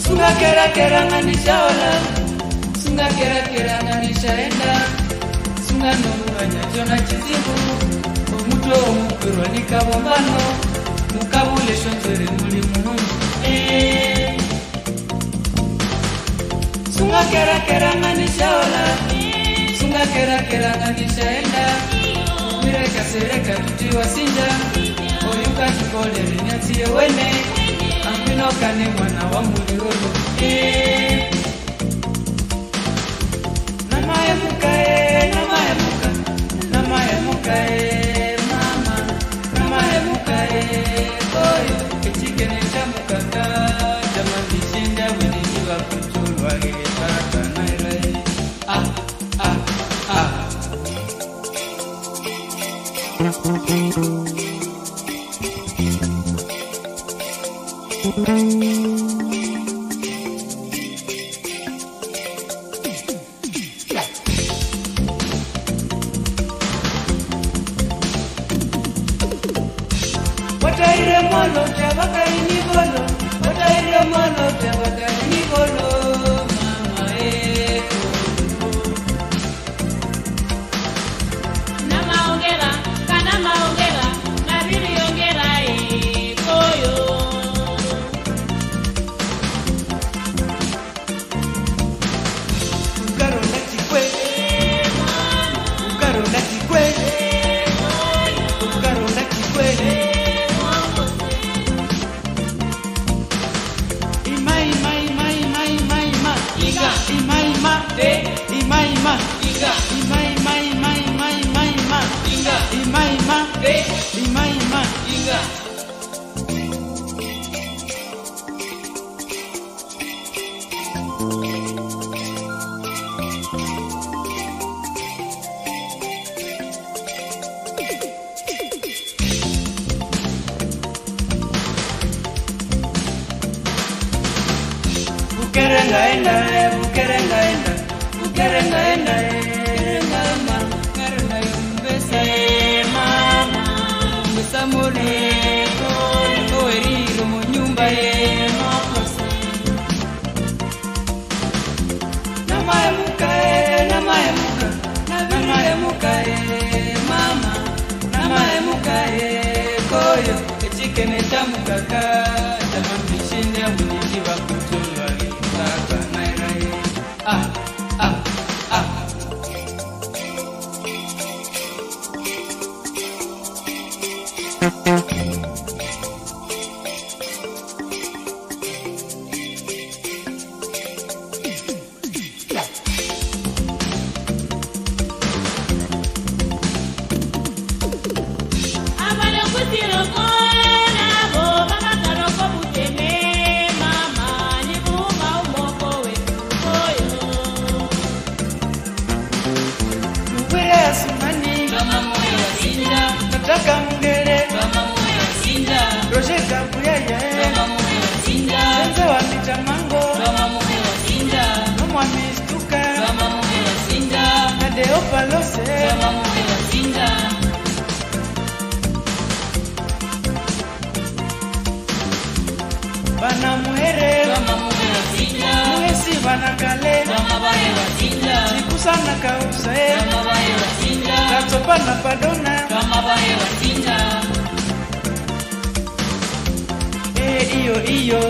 Sunga kera kera nganishaola, sunga kera kera nganishaenda, sunga nunganya jona chizibu, omuto omukuru nikabombano, mukabule shonzere muli muhungu. Sunga kera kera nganishaola, sunga kera kera nganishaenda, mireka sereka tutiwa sinja, oyuka tukolere nyatiye wene. Ambino kane mwana wa mulirolo. Namae muka mama. Namae muka oyo. Echikene chamukaka. Jamandi shinda wini jiwa kuchulwa geta nairai. Wataire mono tabaka inibolo, wataire mono tabaka inibolo, mama Namaongera, kana maongera, nabiri ongera koyo. Ugaro nakikwe, ugaro nakikwe, ugaro nakikwe. Chikene chamukaka, jamambishinde winijiwa kuchulwa gita nairai. Nataka mungere, Roger Kabuyaya, Senze wa Mijamango, Nomwa Mistuka, Nadeo Palose, Bana Muhere, Muhesi Bana Kale, Sikusana Kausa, Katopana Padona, iyo